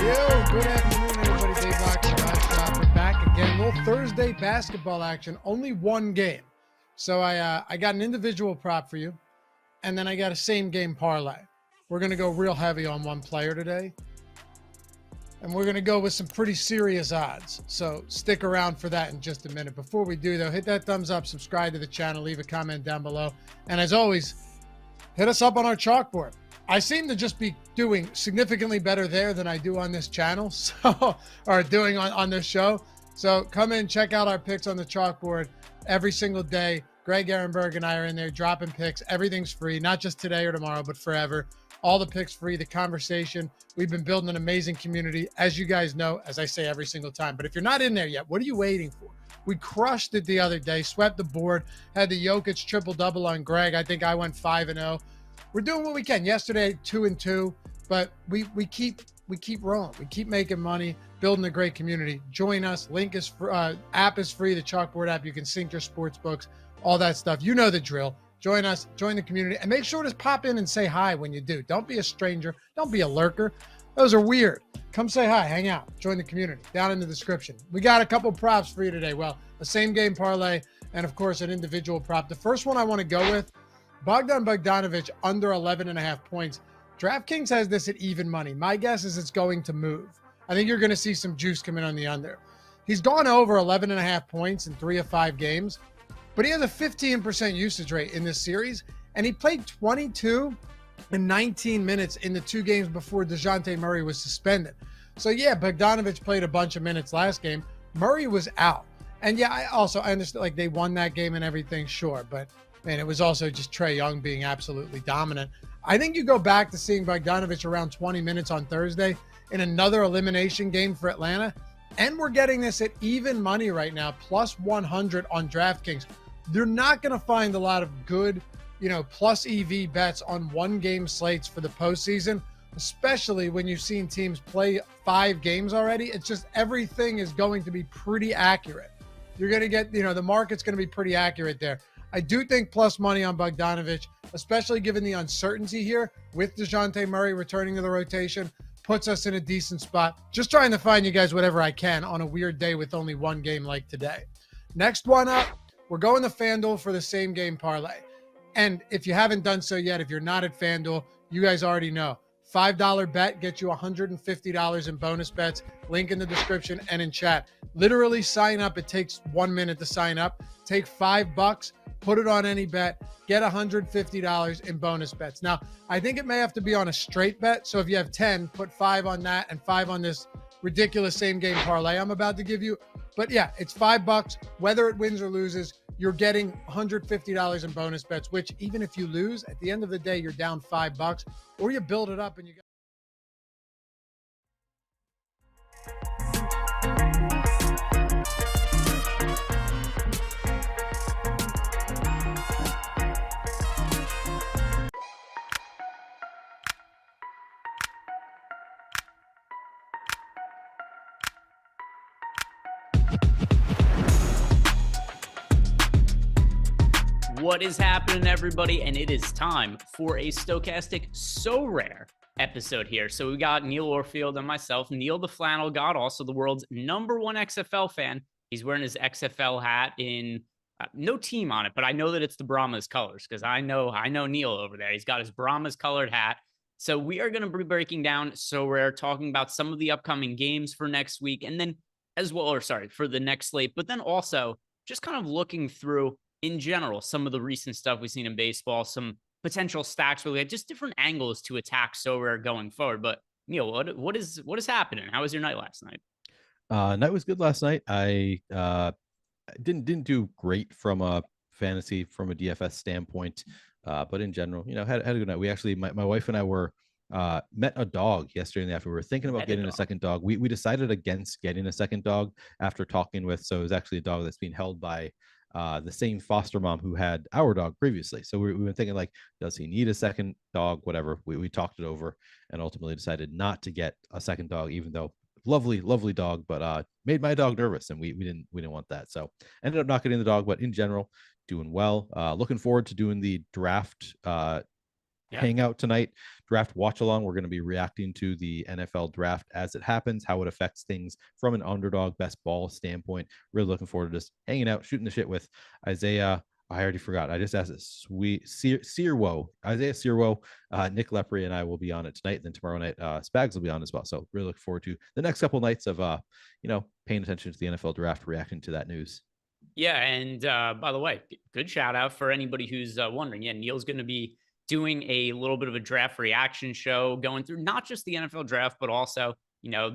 Good afternoon, everybody. Dave Locker, Shopper, back again. Little Thursday basketball action. Only one game. So I got an individual prop for you, and then I got a same game parlay. We're going to go real heavy on one player today, and we're going to go with some pretty serious odds. So stick around for that in just a minute. Before we do, though, hit that thumbs up, subscribe to the channel, leave a comment down below. And as always, hit us up on our chalkboard. I seem to just be doing significantly better there than I do on this channel, or doing on this show. So come in, check out our picks on the chalkboard every single day. Greg Ehrenberg and I are in there dropping picks. Everything's free, not just today or tomorrow, but forever. All the picks free, the conversation. We've been building an amazing community, as you guys know, as I say every single time. But if you're not in there yet, what are you waiting for? We crushed it the other day, swept the board, had the Jokic triple-double on Greg. I think I went 5-0. We're doing what we can. Yesterday, 2-2, but we keep rolling. We keep making money, building a great community. Join us. Link is app is free. The Chalkboard app. You can sync your sports books, all that stuff. You know the drill. Join us. Join the community, and make sure to pop in and say hi when you do. Don't be a stranger. Don't be a lurker. Those are weird. Come say hi. Hang out. Join the community. Down in the description. We got a couple props for you today. Well, a same game parlay, and of course an individual prop. The first one I want to go with. Bogdanovic under 11.5 points. DraftKings has this at even money. My guess is it's going to move. I think you're going to see some juice come in on the under. He's gone over 11.5 points in 3 of 5 games, but he has a 15% usage rate in this series, and he played 22 and 19 minutes in the 2 games before DeJounte Murray was suspended. So yeah, Bogdanovic played a bunch of minutes last game. Murray was out. And yeah, I understand, like, they won that game and everything, sure, but man, it was also just Trae Young being absolutely dominant. I think you go back to seeing Bogdanovic around 20 minutes on Thursday in another elimination game for Atlanta, and we're getting this at even money right now, plus 100 on DraftKings. They're not going to find a lot of good, plus EV bets on one-game slates for the postseason, especially when you've seen teams play 5 games already. It's just everything is going to be pretty accurate. You're going to get, the market's going to be pretty accurate there. I do think plus money on Bogdanovic, especially given the uncertainty here with DeJounte Murray returning to the rotation, puts us in a decent spot. Just trying to find you guys whatever I can on a weird day with only one game like today. Next one up, we're going to FanDuel for the same game parlay. And if you haven't done so yet, if you're not at FanDuel, you guys already know. $5 bet gets you $150 in bonus bets. Link in the description and in chat. Literally sign up. It takes 1 minute to sign up. Take $5, put it on any bet, get $150 in bonus bets. Now, I think it may have to be on a straight bet. So if you have 10, put 5 on that and 5 on this ridiculous same game parlay I'm about to give you. But yeah, it's $5. Whether it wins or loses, you're getting $150 in bonus bets, which even if you lose, at the end of the day, you're down $5, or you build it up and you got. What is happening, everybody? And it is time for a Stochastic Sorare episode here. So we got Neil Orfield and myself, Neil the Flannel God, also the world's #1 XFL fan. He's wearing his XFL hat in no team on it, but I know that it's the Brahmas colors because I know Neil over there. He's got his Brahmas colored hat. So we are going to be breaking down Sorare, talking about some of the upcoming games for next week, and then for the next slate, but then also just kind of looking through in general some of the recent stuff we've seen in baseball, some potential stacks where we had just different angles to attack Sorare going forward. But Neil, what is happening? How was your night last night? Night was good last night. I didn't do great from a fantasy, from a DFS standpoint, but in general, had a good night. We actually, my wife and I were met a dog yesterday in the afternoon. We were thinking about getting a second dog. We decided against getting a second dog after talking with. So it was actually a dog that's being held by the same foster mom who had our dog previously. So we've been thinking, like, does he need a second dog? Whatever. We talked it over and ultimately decided not to get a second dog, even though lovely dog, but made my dog nervous, and we didn't want that. So ended up not getting the dog, but in general, doing well. Looking forward to doing the draft hang out tonight, draft watch along. We're going to be reacting to the NFL draft as it happens, how it affects things from an underdog best ball standpoint. Really looking forward to just hanging out, shooting the shit with Isaiah. I already forgot. I just asked it. Searwo, Isaiah Searwo, Nick Lepre, and I will be on it tonight. And then tomorrow night, Spags will be on as well. So really look forward to the next couple nights of, paying attention to the NFL draft, reacting to that news. Yeah, and by the way, good shout out for anybody who's wondering. Yeah, Neil's going to be doing a little bit of a draft reaction show, going through not just the NFL draft, but also,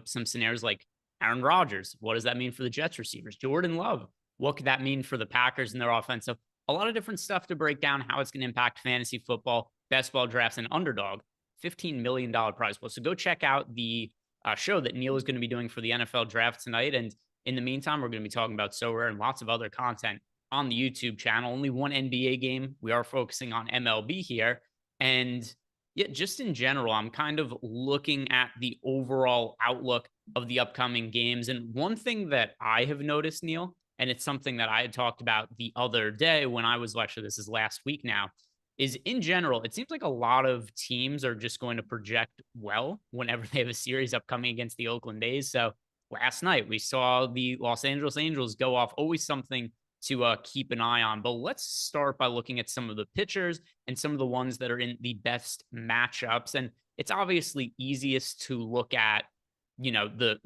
some scenarios like Aaron Rodgers. What does that mean for the Jets receivers? Jordan Love. What could that mean for the Packers and their offense? So a lot of different stuff to break down how it's going to impact fantasy football, best ball drafts, and underdog. $15 million prize pool. So go check out the show that Neil is going to be doing for the NFL draft tonight. And in the meantime, we're going to be talking about Sorare and lots of other content on the YouTube channel. Only one NBA game. We are focusing on MLB here. And yeah, just in general, I'm kind of looking at the overall outlook of the upcoming games. And one thing that I have noticed, Neil, and it's something that I had talked about the other day when I was, actually, this is last week now, is in general, it seems like a lot of teams are just going to project well whenever they have a series upcoming against the Oakland A's. So last night, we saw the Los Angeles Angels go off, always something to keep an eye on. But let's start by looking at some of the pitchers and some of the ones that are in the best matchups. And it's obviously easiest to look at, the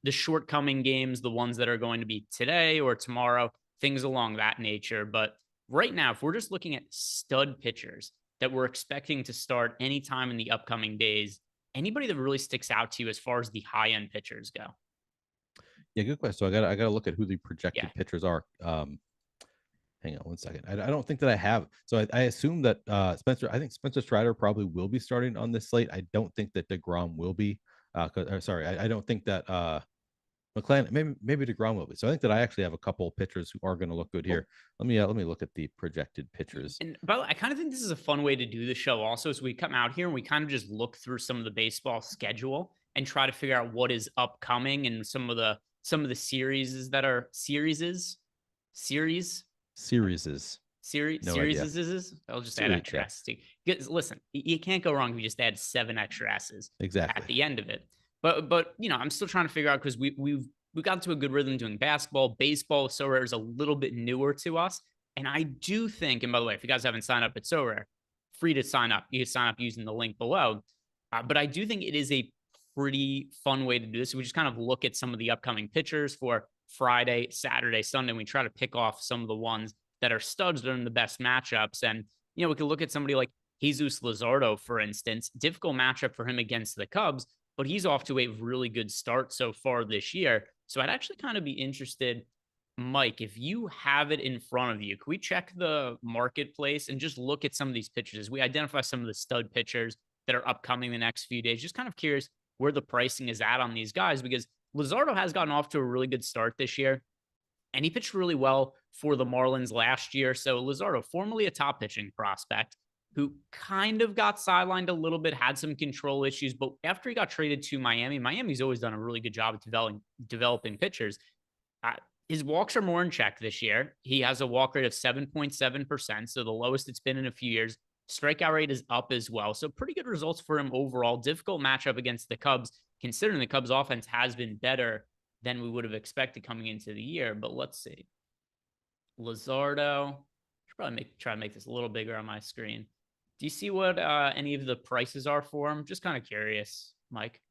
shortcoming games, the ones that are going to be today or tomorrow, things along that nature. But right now, if we're just looking at stud pitchers that we're expecting to start anytime in the upcoming days, anybody that really sticks out to you as far as the high end pitchers go? Yeah, good question. So I gotta look at who the projected pitchers are. Hang on one second. I don't think that I have. So I assume that I think Spencer Strider probably will be starting on this slate. I don't think that DeGrom will be. I don't think that McClanahan, maybe DeGrom will be. So I think that I actually have a couple pitchers who are going to look good here. Let me look at the projected pitchers. And by the way, I kind of think this is a fun way to do the show also, as we come out here and we kind of just look through some of the baseball schedule and try to figure out what is upcoming and some of the series that are series. I'll just add extra S's. Listen, you can't go wrong if you just add 7 extra S's exactly at the end of it. But I'm still trying to figure out, because we've got to a good rhythm doing basketball. Baseball, Sorare is a little bit newer to us. And I do think, and by the way, if you guys haven't signed up at Sorare, free to sign up. You can sign up using the link below. But I do think it is a pretty fun way to do this. We just kind of look at some of the upcoming pitchers for Friday, Saturday, Sunday. And we try to pick off some of the ones that are studs that are in the best matchups. And, we can look at somebody like Jesus Luzardo, for instance. Difficult matchup for him against the Cubs, but he's off to a really good start so far this year. So I'd actually kind of be interested, Mike, if you have it in front of you, can we check the marketplace and just look at some of these pitchers as we identify some of the stud pitchers that are upcoming the next few days? Just kind of curious where the pricing is at on these guys, because Luzardo has gotten off to a really good start this year, and he pitched really well for the Marlins last year. So Luzardo, formerly a top pitching prospect, who kind of got sidelined a little bit, had some control issues, but after he got traded to Miami's always done a really good job of developing pitchers. His walks are more in check this year. He has a walk rate of 7.7%, so the lowest it's been in a few years. Strikeout rate is up as well. So pretty good results for him overall. Difficult matchup against the Cubs, considering the Cubs offense has been better than we would have expected coming into the year. But let's see. Luzardo. Should probably try to make this a little bigger on my screen. Do you see what any of the prices are for him? Just kind of curious, Mike.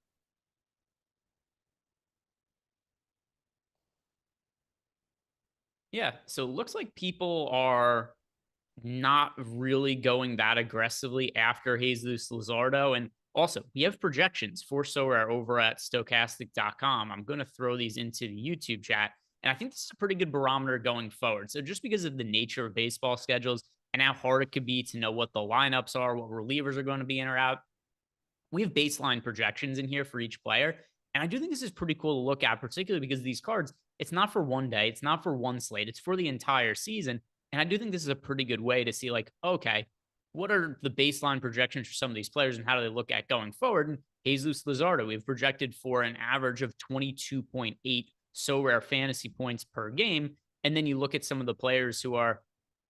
Yeah, so it looks like people are not really going that aggressively after Jesus Luzardo. And also, we have projections for Sorare over at stokastic.com. I'm going to throw these into the YouTube chat. And I think this is a pretty good barometer going forward. So just because of the nature of baseball schedules and how hard it could be to know what the lineups are, what relievers are going to be in or out, we have baseline projections in here for each player. And I do think this is pretty cool to look at, particularly because these cards, it's not for one day, it's not for one slate, it's for the entire season. And I do think this is a pretty good way to see, like, okay, what are the baseline projections for some of these players and how do they look at going forward? And Jesus Luzardo, we've projected for an average of 22.8 Sorare fantasy points per game. And then you look at some of the players who are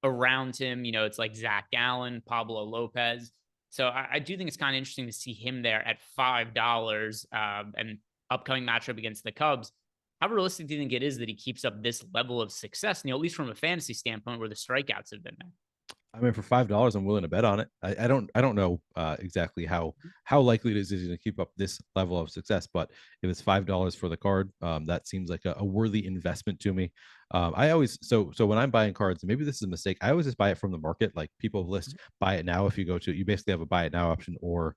around him. It's like Zach Gallen, Pablo Lopez. So I do think it's kind of interesting to see him there at $5 and upcoming matchup against the Cubs. How realistic do you think it is that he keeps up this level of success, at least from a fantasy standpoint where the strikeouts have been there? I mean, for $5, I'm willing to bet on it. I don't know exactly how likely it is to keep up this level of success, but if it's $5 for the card, that seems like a worthy investment to me. I always so when I'm buying cards, and maybe this is a mistake, I always just buy it from the market. Like people list buy it now. If you go to, you basically have a buy it now option, or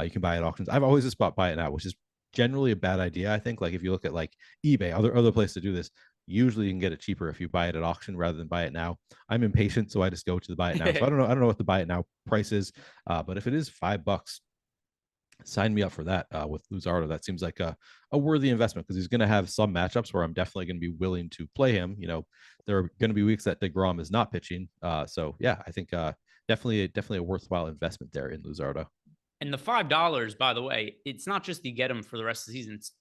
you can buy it at auctions. I've always just bought buy it now, which is generally a bad idea. I think, like if you look at like eBay, other places to do this, usually you can get it cheaper if you buy it at auction rather than buy it now. I'm impatient, so I just go to the buy it now. So I don't know what the buy it now price is, but if it is $5, sign me up for that with Luzardo. That seems like a worthy investment because he's going to have some matchups where I'm definitely going to be willing to play him. There are going to be weeks that DeGrom is not pitching. So yeah, I think definitely a worthwhile investment there in Luzardo. And the $5, by the way, it's not just you get them for the rest of the season. It's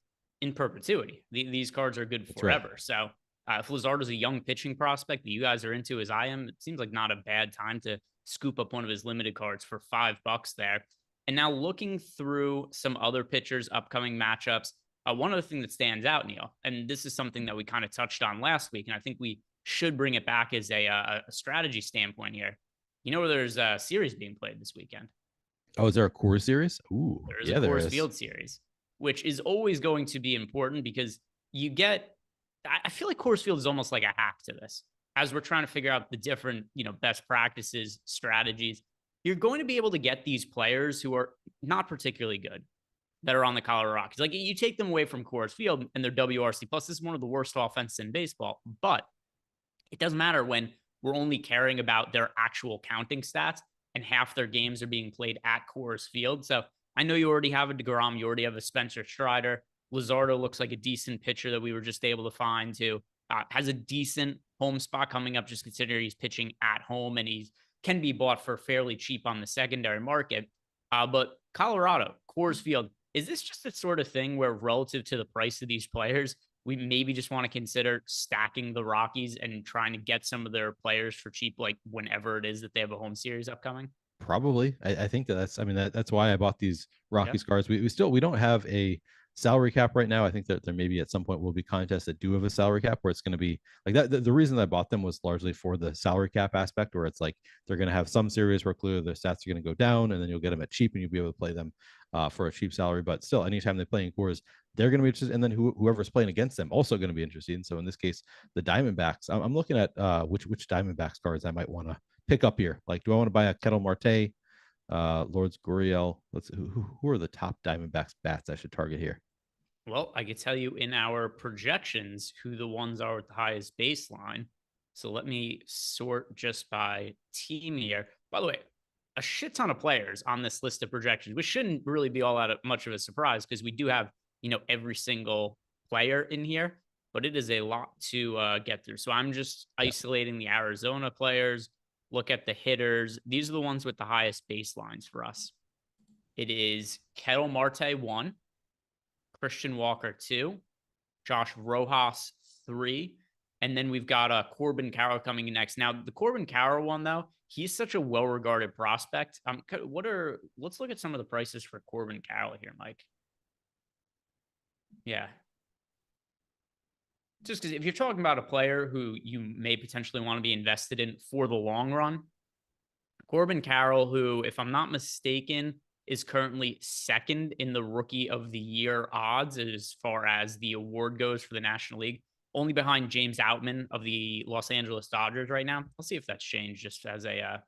in perpetuity. These cards are good forever. Right. So if Luzardo's a young pitching prospect that you guys are into as I am, it seems like not a bad time to scoop up one of his limited cards for $5 there. And now looking through some other pitchers' upcoming matchups, one other thing that stands out, Neil, and this is something that we kind of touched on last week, and I think we should bring it back as a strategy standpoint here. There's a series being played this weekend. Oh, is there a Coors series? Ooh, there's a Coors Field series, which is always going to be important because I feel like Coors Field is almost like a hack to this. As we're trying to figure out the different, best practices, strategies, you're going to be able to get these players who are not particularly good that are on the Colorado Rockies. Like you take them away from Coors Field and their WRC plus. This is one of the worst offenses in baseball, but it doesn't matter when we're only caring about their actual counting stats and half their games are being played at Coors Field. So I know you already have a DeGrom, you already have a Spencer Strider. Luzardo looks like a decent pitcher that we were just able to find who has a decent home spot coming up, just considering he's pitching at home and he can be bought for fairly cheap on the secondary market. But Colorado, Coors Field, is this just the sort of thing where relative to the price of these players, we maybe just want to consider stacking the Rockies and trying to get some of their players for cheap, like whenever it is that they have a home series upcoming? Probably. I think that's why I bought these Rockies cards. We don't have a salary cap right now. I think that there maybe at some point will be contests that do have a salary cap where it's going to be like that. The reason I bought them was largely for the salary cap aspect, where it's like they're going to have some series where clearly their stats are going to go down, and then you'll get them at cheap, and you'll be able to play them for a cheap salary. But still, anytime they play in Coors, they're going to be interested, and then whoever's playing against them also going to be interested. So in this case, the Diamondbacks. I'm looking at which Diamondbacks cards I might want to pick up here. Like, do I want to buy a Kettle Marte, Lourdes Gurriel? Who are the top Diamondbacks bats I should target here? Well, I could tell you in our projections who the ones are with the highest baseline. So let me sort just by team here. By the way, a shit ton of players on this list of projections, which shouldn't really be all that much of a surprise because we do have, every single player in here, but it is a lot to get through. So I'm just isolating the Arizona players, look at the hitters. These are the ones with the highest baselines for us. It is Kettle Marte 1, Christian Walker 2, Josh Rojas 3, and then we've got Corbin Carroll coming in next. Now, the Corbin Carroll one, though, he's such a well-regarded prospect. Let's look at some of the prices for Corbin Carroll here, Mike. Yeah. Just because if you're talking about a player who you may potentially want to be invested in for the long run, Corbin Carroll, who, if I'm not mistaken, is currently second in the Rookie of the Year odds as far as the award goes for the National League, only behind James Outman of the Los Angeles Dodgers right now. I'll see if that's changed just as a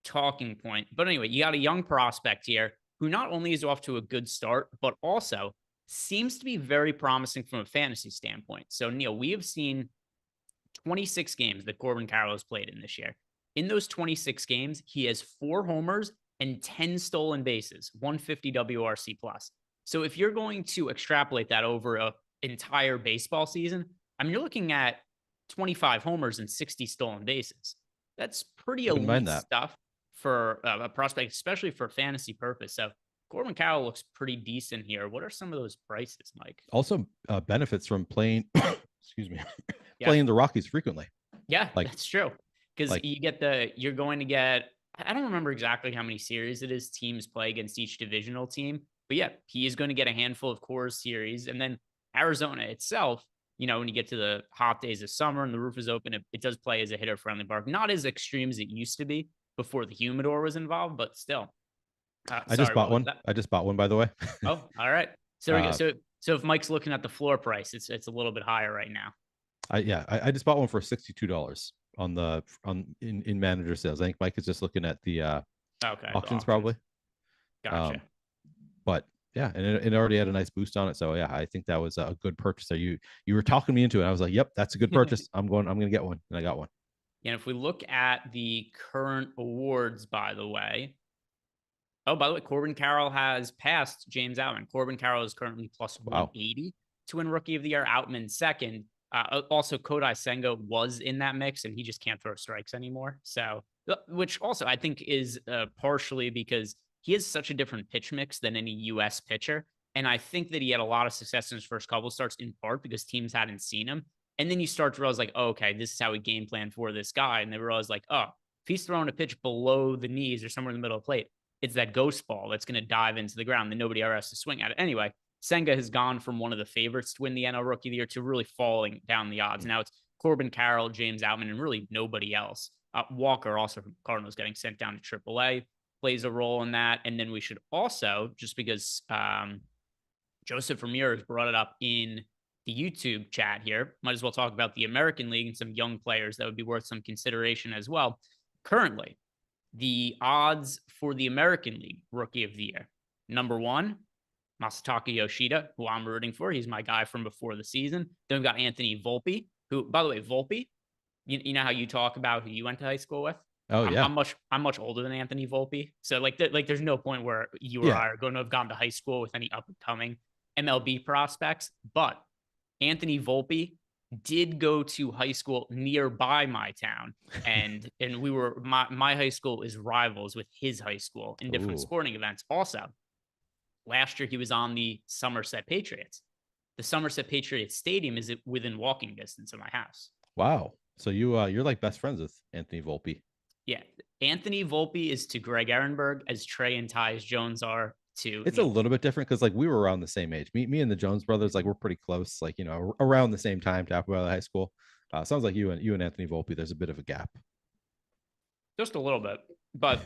talking point. But anyway, you got a young prospect here who not only is off to a good start, but also seems to be very promising from a fantasy standpoint. So, Neil, we have seen 26 games that Corbin Carroll has played in this year. In those 26 games, he has 4 homers and 10 stolen bases, 150 WRC plus. So if you're going to extrapolate that over an entire baseball season, I mean, you're looking at 25 homers and 60 stolen bases. That's pretty elite stuff for a prospect, especially for fantasy purpose. So Corbin Carroll looks pretty decent here. What are some of those prices, Mike? Also benefits from playing, excuse me, playing the Rockies frequently. Yeah, that's true. because Like, you're going to get, I don't remember exactly how many series it is teams play against each divisional team, but yeah, he is going to get a handful of Coors series. And then Arizona itself, when you get to the hot days of summer and the roof is open, it does play as a hitter friendly park. Not as extreme as it used to be before the humidor was involved, but still. I just Sorry, what bought was one. that? I just bought one, by the way. Oh, all right. So we go. uh, So if Mike's looking at the floor price, it's a little bit higher right now. I just bought one for $62 on in manager sales. I think Mike is just looking at the Okay, the auctions auctions. probably. Gotcha. But yeah, and it already had a nice boost on it. So yeah, I think that was a good purchase. So you were talking me into it. I was like, yep, that's a good purchase. I'm gonna get one, and I got one. And if we look at the current awards, by the way, Corbin Carroll has passed James Outman. Corbin Carroll is currently plus Wow. 180 to win Rookie of the Year. Outman second. Also, Kodai Senga was in that mix, and he just can't throw strikes anymore. So, which also I think is partially because he has such a different pitch mix than any U.S. pitcher. And I think that he had a lot of success in his first couple starts, in part because teams hadn't seen him. And then you start to realize, like, oh, okay, this is how we game plan for this guy. And they realize, like, oh, if he's throwing a pitch below the knees or somewhere in the middle of the plate, it's that ghost ball that's going to dive into the ground that nobody ever has to swing at it. Anyway, Senga has gone from one of the favorites to win the NL Rookie of the Year to really falling down the odds. Now it's Corbin Carroll, James Outman, and really nobody else. Walker, also from Cardinals, getting sent down to AAA, plays a role in that. And then we should also, just because Joseph Ramirez brought it up in the YouTube chat here, might as well talk about the American League and some young players that would be worth some consideration as well. Currently, the odds for the American League Rookie of the Year. Number one, Masataka Yoshida, who I'm rooting for. He's my guy from before the season. Then we've got Anthony Volpe, who, by the way, Volpe, you know how you talk about who you went to high school with? Oh yeah. I'm much older than Anthony Volpe. So there's no point where you or I are going to have gone to high school with any up and coming MLB prospects. But Anthony Volpe did go to high school nearby my town, and we were my high school is rivals with his high school in different sporting events. Also, last year he was on the Somerset Patriots. The Somerset Patriots Stadium is within walking distance of my house. Wow. So you're like best friends with Anthony Volpe. Yeah, Anthony Volpe is to Greg Ehrenberg as Trey and Tyus Jones are to. It's a little bit different because like we were around the same age. Me and the Jones brothers, like we're pretty close. Like around the same time to Apple High School. Sounds like you and Anthony Volpe, there's a bit of a gap. Just a little bit, but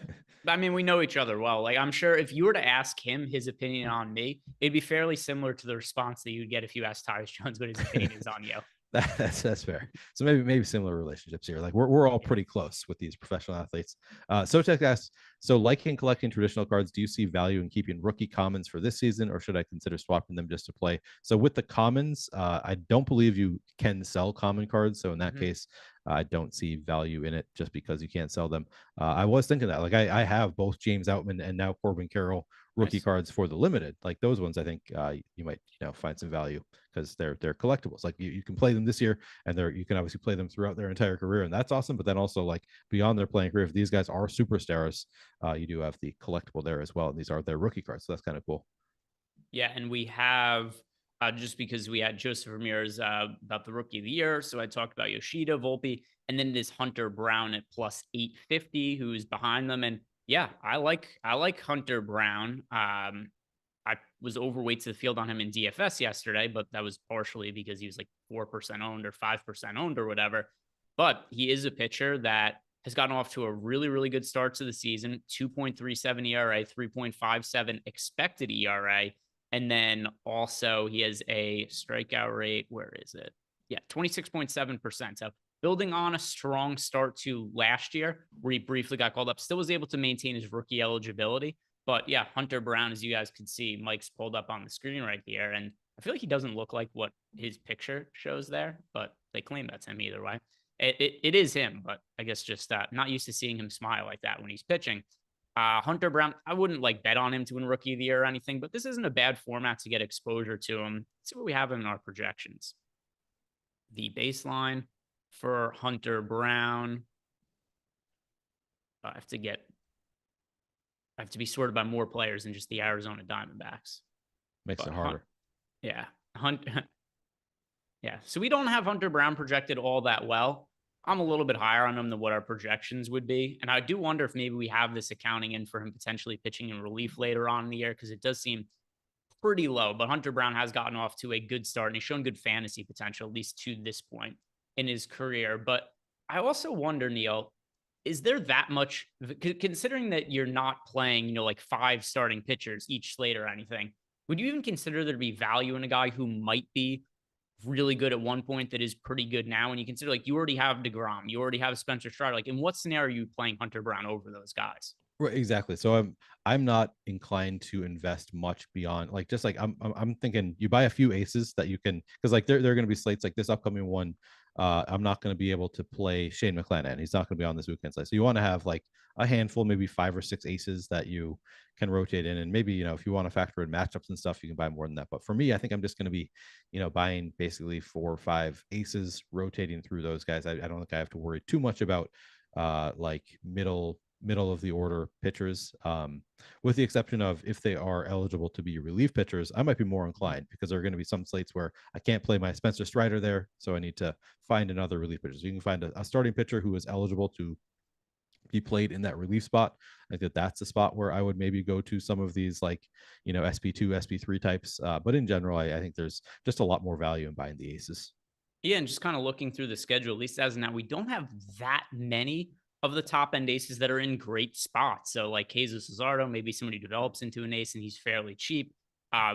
I mean, we know each other well. Like I'm sure if you were to ask him his opinion on me, it'd be fairly similar to the response that you'd get if you asked Tyus Jones what his opinion is on you. That's fair. So maybe similar relationships here. Like we're all pretty close with these professional athletes. Sotek asks, so liking collecting traditional cards, do you see value in keeping rookie commons for this season, or should I consider swapping them just to play? So with the commons, I don't believe you can sell common cards. So in that case, I don't see value in it just because you can't sell them. I was thinking that, like I have both James Outman and now Corbin Carroll rookie cards for the limited. Like those ones, I think you might find some value because they're collectibles. Like you can play them this year, and you can obviously play them throughout their entire career, and that's awesome. But then also like beyond their playing career, if these guys are superstars, you do have the collectible there as well, and these are their rookie cards, so that's kind of cool. Yeah, and we have just because we had Joseph Ramirez about the Rookie of the Year, so I talked about Yoshida, Volpe, and then it is Hunter Brown at plus 850, who's behind them. And yeah, I like Hunter Brown. I was overweight to the field on him in DFS yesterday, but that was partially because he was like 4% owned or 5% owned or whatever. But he is a pitcher that has gotten off to a really, really good start to the season. 2.37 ERA, 3.57 expected ERA. And then also he has a strikeout rate. Where is it? Yeah, 26.7%. So building on a strong start to last year where he briefly got called up, still was able to maintain his rookie eligibility. But yeah, Hunter Brown, as you guys could see, Mike's pulled up on the screen right here. And I feel like he doesn't look like what his picture shows there, but they claim that's him either way. It is him, but I guess just not used to seeing him smile like that when he's pitching. Hunter Brown, I wouldn't like bet on him to win Rookie of the Year or anything, but this isn't a bad format to get exposure to him. Let's see what we have in our projections. The baseline for Hunter Brown. I have to be sorted by more players than just the Arizona Diamondbacks. Makes it harder. Yeah. Yeah. So we don't have Hunter Brown projected all that well. I'm a little bit higher on him than what our projections would be. And I do wonder if maybe we have this accounting in for him potentially pitching in relief later on in the year, because it does seem pretty low. But Hunter Brown has gotten off to a good start and he's shown good fantasy potential, at least to this point in his career. But I also wonder, Neil, is there that much, considering that you're not playing, like 5 starting pitchers each slate or anything, would you even consider there to be value in a guy who might be really good at one point that is pretty good now? And you consider, like, you already have DeGrom, you already have Spencer Strider. Like, in what scenario are you playing Hunter Brown over those guys? Right, exactly. So I'm not inclined to invest much beyond, like, just like I'm thinking you buy a few aces that you can, because like there are going to be slates like this upcoming one. I'm not going to be able to play Shane McClanahan. He's not going to be on this weekend slate. So you want to have like a handful, maybe 5 or 6 aces that you can rotate in, and maybe if you want to factor in matchups and stuff, you can buy more than that. But for me, I think I'm just going to be buying basically 4 or 5 aces, rotating through those guys. I don't think I have to worry too much about like middle of the order pitchers, with the exception of if they are eligible to be relief pitchers. I might be more inclined, because there are going to be some slates where I can't play my Spencer Strider there, so I need to find another relief pitcher. So you can find a starting pitcher who is eligible to be played in that relief spot. I think that's a spot where I would maybe go to some of these, like SP2, SP3 types. But in general, I think there's just a lot more value in buying the aces. Yeah, and just kind of looking through the schedule, at least as of now, we don't have that many of the top end aces that are in great spots. So like Jesus Luzardo, maybe somebody develops into an ace and he's fairly cheap.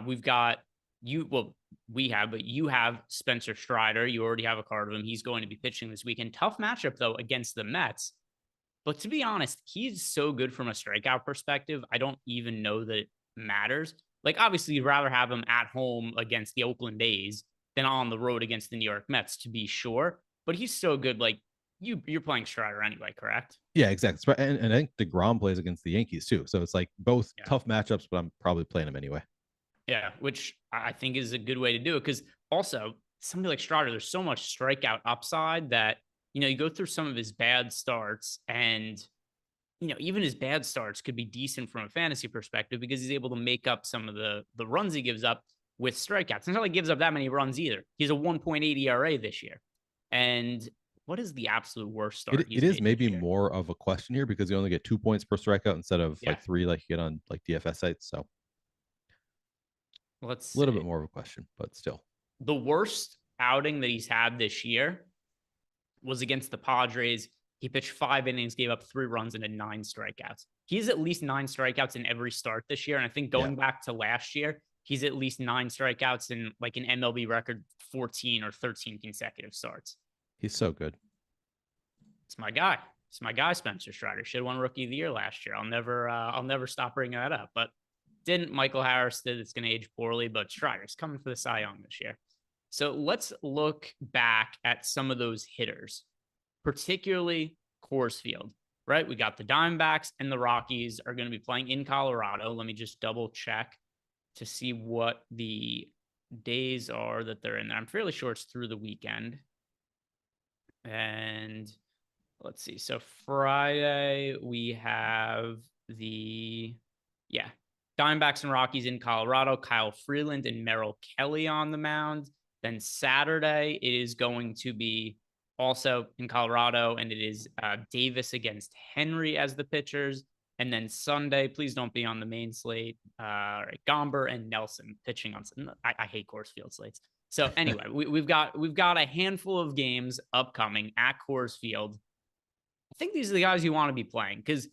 We've got but you have Spencer Strider. You already have a card of him. He's going to be pitching this weekend. Tough matchup though against the Mets. But to be honest, he's so good from a strikeout perspective. I don't even know that it matters. Like, obviously, you'd rather have him at home against the Oakland A's than on the road against the New York Mets, to be sure. But he's so good. Like, you're playing Strider anyway, correct? Yeah, exactly. And I think DeGrom plays against the Yankees too. So it's like both tough matchups, but I'm probably playing him anyway. Yeah, which I think is a good way to do it, because also somebody like Strider, there's so much strikeout upside that you go through some of his bad starts, and even his bad starts could be decent from a fantasy perspective because he's able to make up some of the runs he gives up with strikeouts. It's not like he gives up that many runs either. He's a 1.8 ERA this year. And what is the absolute worst start? It is maybe more of a question here, because you only get 2 points per strikeout instead of like 3 like you get on like DFS sites. So let's a little bit more of a question, but still. The worst outing that he's had this year was against the Padres. He pitched 5 innings, gave up 3 runs, and had 9 strikeouts. He's at least 9 strikeouts in every start this year. And I think going back to last year, he's at least 9 strikeouts in like an MLB record 14 or 13 consecutive starts. He's so good. It's my guy. It's my guy, Spencer Strider. Should have won Rookie of the Year last year. I'll never stop bringing that up. But didn't. Michael Harris did. It's going to age poorly, but Strider's coming for the Cy Young this year. So let's look back at some of those hitters, particularly Coors Field, right? We got the Diamondbacks and the Rockies are going to be playing in Colorado. Let me just double check to see what the days are that they're in there. I'm fairly sure it's through the weekend. And let's see. So Friday, we have Diamondbacks and Rockies in Colorado, Kyle Freeland and Merrill Kelly on the mound. Then Saturday, it is going to be also in Colorado, and it is Davis against Henry as the pitchers. And then Sunday, please don't be on the main slate. Gomber and Nelson pitching on. I hate Coors Field slates. So anyway, we've got a handful of games upcoming at Coors Field. I think these are the guys you want to be playing, because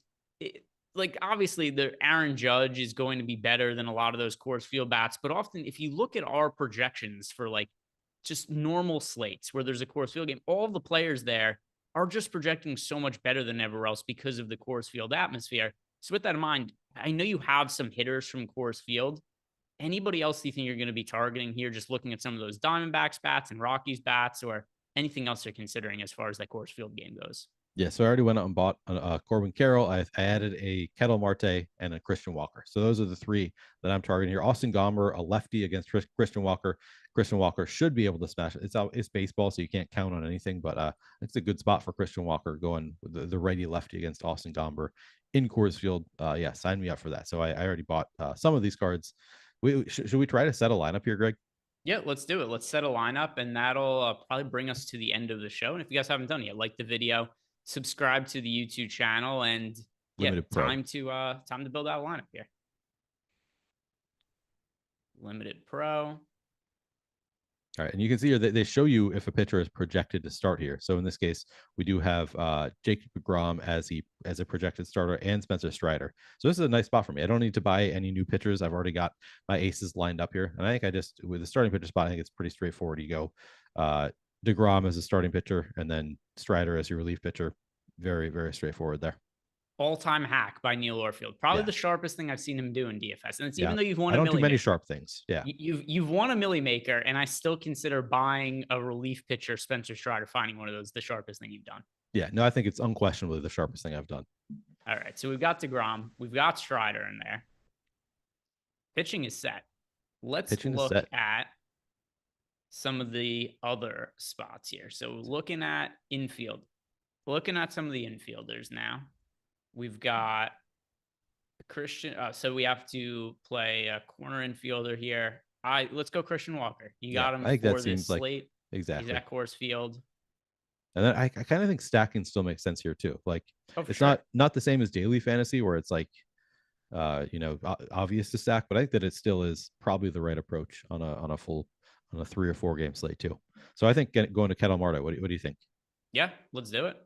obviously the Aaron Judge is going to be better than a lot of those Coors Field bats. But often if you look at our projections for like just normal slates where there's a Coors Field game, all the players there are just projecting so much better than everywhere else because of the Coors Field atmosphere. So with that in mind, I know you have some hitters from Coors Field. Anybody else do you think you're going to be targeting here, just looking at some of those Diamondbacks bats and Rockies bats, or anything else you're considering as far as that Coors Field game goes? Yeah, so I already went out and bought Corbin Carroll. I added a Kettle Marte and a Christian Walker. So those are the 3 that I'm targeting here. Austin Gomber, a lefty against Christian Walker. Christian Walker should be able to smash it. It's baseball, so you can't count on anything, but it's a good spot for Christian Walker going with the righty lefty against Austin Gomber in Coors Field. Sign me up for that. So I already bought some of these cards. Should we try to set a lineup here, Greg? Yeah, let's do it. Let's set a lineup, and that'll probably bring us to the end of the show. And if you guys haven't done it yet, like the video, subscribe to the YouTube channel, and yeah, Limited Pro. time to build out a lineup here. Limited Pro. All right, and you can see here that they show you if a pitcher is projected to start here. So in this case, we do have Jacob deGrom as a projected starter and Spencer Strider. So this is a nice spot for me. I don't need to buy any new pitchers. I've already got my aces lined up here, and I think with the starting pitcher spot, I think it's pretty straightforward. You go deGrom as a starting pitcher, and then Strider as your relief pitcher. Very, very straightforward there. All-time hack by Neil Orfield. Probably the sharpest thing I've seen him do in DFS. And it's even though you've won I a don't Millie do many Maker. sharp things. Yeah. You've won a Millie Maker, and I still consider buying a relief pitcher, Spencer Strider, finding one of those, the sharpest thing you've done. Yeah. No, I think it's unquestionably the sharpest thing I've done. All right. So we've got DeGrom. We've got Strider in there. Pitching is set. Let's look at some of the other spots here. So looking at infield, looking at some of the infielders now. We've got Christian. So we have to play a corner infielder here. Let's go Christian Walker. You got him for this slate. Exactly. He's at Coors Field. And then I kind of think stacking still makes sense here too. Like it's not the same as daily fantasy where it's like, obvious to stack, but I think that it still is probably the right approach on a 3 or 4 game slate too. So I think going to Ketel Marte. What do you think? Yeah, let's do it.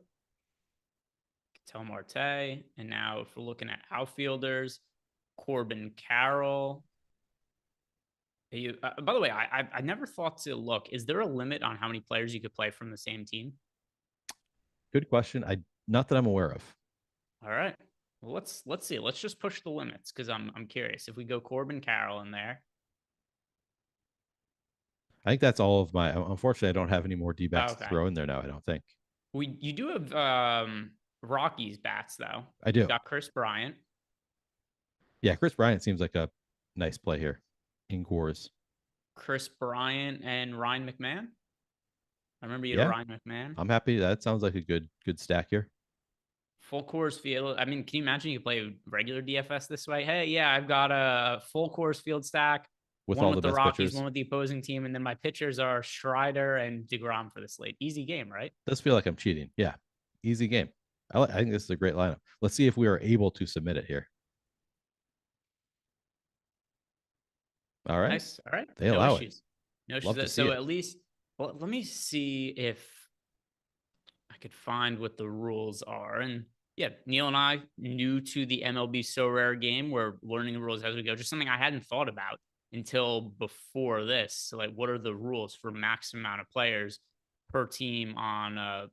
Ketel Marte. And now if we're looking at outfielders, Corbin Carroll. By the way, I never thought to look. Is there a limit on how many players you could play from the same team? Good question. Not that I'm aware of. All right. Well, let's see. Let's just push the limits because I'm curious. If we go Corbin Carroll in there. I think that's all of my. Unfortunately, I don't have any more D-backs to throw in there now. I don't think. You do have Rockies bats though. I do. You got Chris Bryant. Yeah, Chris Bryant seems like a nice play here in Coors. Chris Bryant and Ryan McMahon. I remember you had Ryan McMahon. I'm happy. That sounds like a good stack here. Full Coors Field. I mean, can you imagine you play regular DFS this way? Hey, yeah, I've got a full Coors Field stack. With one all with the the best Rockies, pitchers. One with the opposing team, and then my pitchers are Strider and DeGrom for the slate. Easy game, right? Does feel like I'm cheating. Yeah, easy game. I think this is a great lineup. Let's see if we are able to submit it here. All right. Nice. All right. They allow it. No issues. So at least, well, let me see if I could find what the rules are. And yeah, Neil and I, new to the MLB Sorare game, we're learning the rules as we go. Just something I hadn't thought about until before this. So like, what are the rules for max amount of players per team on a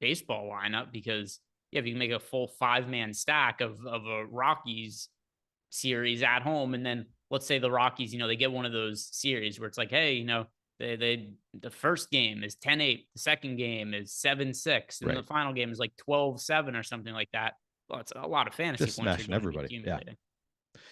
baseball lineup? Because yeah, if you can make a full 5-man stack of a Rockies series at home, and then let's say the Rockies, they get one of those series where it's like, hey, the first game is 10-8, the second game is 7-6, and the final game is like 12-7 or something like that. Well, it's a lot of fantasy just points. Smashing everybody.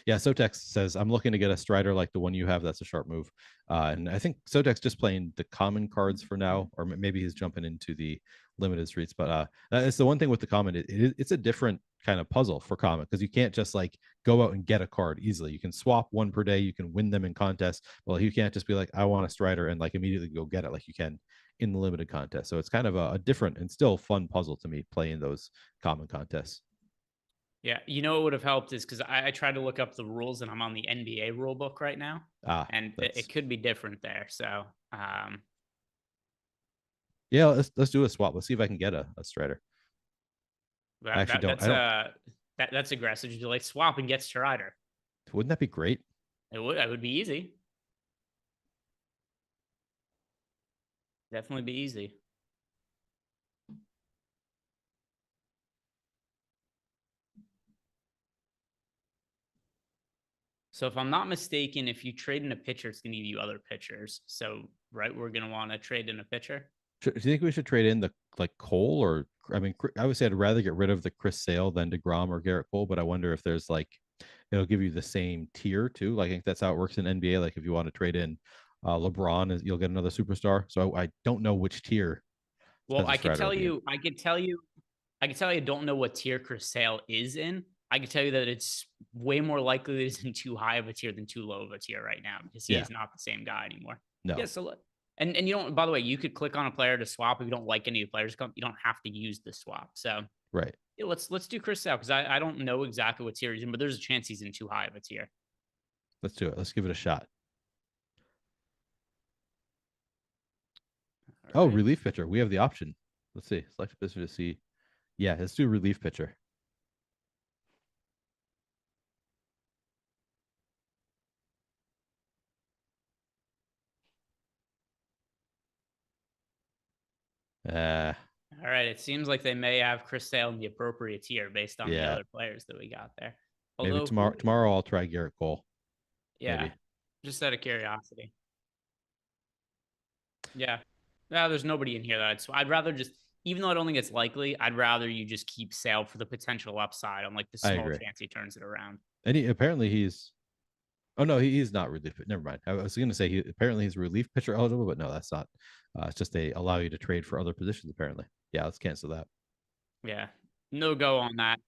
Yeah. Sotex says, I'm looking to get a Strider like the one you have. That's a sharp move. And I think Sotex just playing the common cards for now, or maybe he's jumping into the limited streets. But it's the one thing with the common. It's a different kind of puzzle for common because you can't just like go out and get a card easily. You can swap one per day. You can win them in contests. Well, you can't just be like, I want a Strider and like immediately go get it like you can in the limited contest. So it's kind of a different and still fun puzzle to me playing those common contests. Yeah, what would have helped is because I tried to look up the rules and I'm on the NBA rule book right now, and it could be different there. So, yeah, let's do a swap. Let's see if I can get a Strider. That's aggressive. You like swap and get Strider. Wouldn't that be great? It would be easy. Definitely be easy. So if I'm not mistaken, if you trade in a pitcher, it's going to give you other pitchers. So, right, we're going to want to trade in a pitcher. Do you think we should trade in the Cole or, I mean, I would say I'd rather get rid of the Chris Sale than DeGrom or Garrett Cole, but I wonder if there's it'll give you the same tier too. Like, I think that's how it works in NBA. Like if you want to trade in LeBron, you'll get another superstar. So I don't know which tier. Well, I can tell you, I don't know what tier Chris Sale is in, I can tell you that it's way more likely that he's in too high of a tier than too low of a tier right now, because he is not the same guy anymore. No. Yeah. So, and you don't, by the way, you could click on a player to swap. If you don't like any of the players, you don't have to use the swap. So right. Yeah, let's do Chris Sale, because I don't know exactly what tier he's in, but there's a chance he's in too high of a tier. Let's do it. Let's give it a shot. All right. Relief pitcher. We have the option. Let's see. Select a pitcher to see. Yeah, let's do relief pitcher. All right. It seems like they may have Chris Sale in the appropriate tier based on the other players that we got there. Although, maybe tomorrow I'll try Garrett Cole. Yeah. Maybe. Just out of curiosity. Yeah. There's nobody in here that I'd rather just, even though I don't think it's likely, I'd rather you just keep Sale for the potential upside on like the small chance he turns it around. And apparently he's, oh no, he's not relief. Never mind. I was going to say apparently he's relief pitcher eligible, but no, that's not. It's just they allow you to trade for other positions apparently. Yeah, let's cancel that. Yeah, no go on that.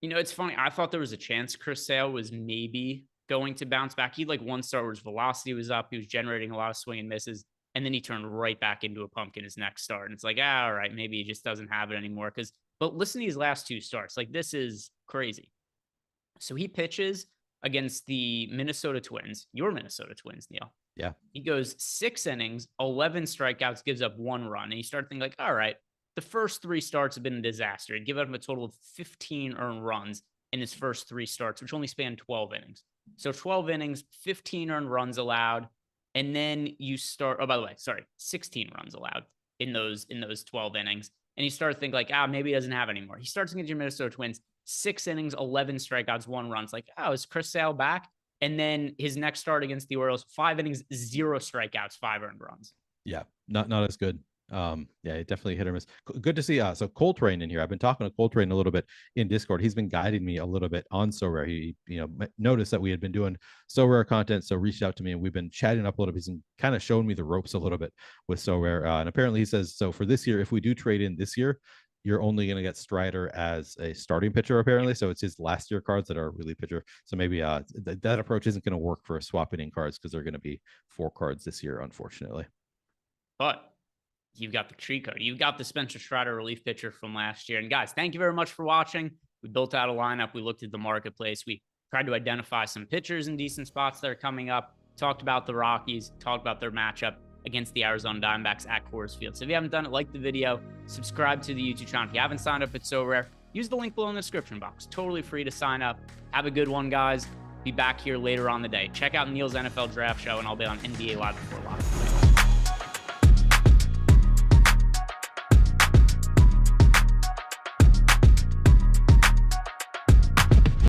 You know, it's funny. I thought there was a chance Chris Sale was maybe going to bounce back. He had like one start where his velocity was up. He was generating a lot of swing and misses. And then he turned right back into a pumpkin his next start. And it's like, all right, maybe he just doesn't have it anymore. But listen to his last two starts. Like, this is crazy. So he pitches against the Minnesota Twins, your Minnesota Twins, Neil. Yeah. He goes 6 innings, 11 strikeouts, gives up 1 run. And you start thinking like, all right, the first 3 starts have been a disaster. He'd given up a total of 15 earned runs in his first 3 starts, which only spanned 12 innings. So 12 innings, 15 earned runs allowed. And then you start, 16 runs allowed in those 12 innings. And you start to think like, maybe he doesn't have anymore. He starts against your Minnesota Twins, 6 innings, 11 strikeouts, 1 run. It's like, is Chris Sale back? And then his next start against the Orioles, 5 innings, 0 strikeouts, 5 earned runs. Yeah, not as good. Yeah, it definitely hit or miss. Good to see. So Coltrane in here. I've been talking to Coltrane a little bit in Discord. He's been guiding me a little bit on Sorare. He, noticed that we had been doing Sorare content, so reached out to me and we've been chatting up a little bit. He's kind of showing me the ropes a little bit with Sorare. And apparently he says, so for this year, if we do trade in this year, you're only going to get Strider as a starting pitcher, apparently. So it's his last year cards that are relief pitcher. So maybe that approach isn't going to work for swapping in cards, because they're going to be 4 cards this year, unfortunately. But you've got the tree code. You've got the Spencer Strider relief pitcher from last year. And guys, thank you very much for watching. We built out a lineup. We looked at the marketplace. We tried to identify some pitchers in decent spots that are coming up. Talked about the Rockies. Talked about their matchup against the Arizona Diamondbacks at Coors Field. So if you haven't done it, like the video, subscribe to the YouTube channel. If you haven't signed up at Sorare, use the link below in the description box. Totally free to sign up. Have a good one, guys. Be back here later on the day. Check out Neil's NFL Draft Show, and I'll be on NBA Live before lock.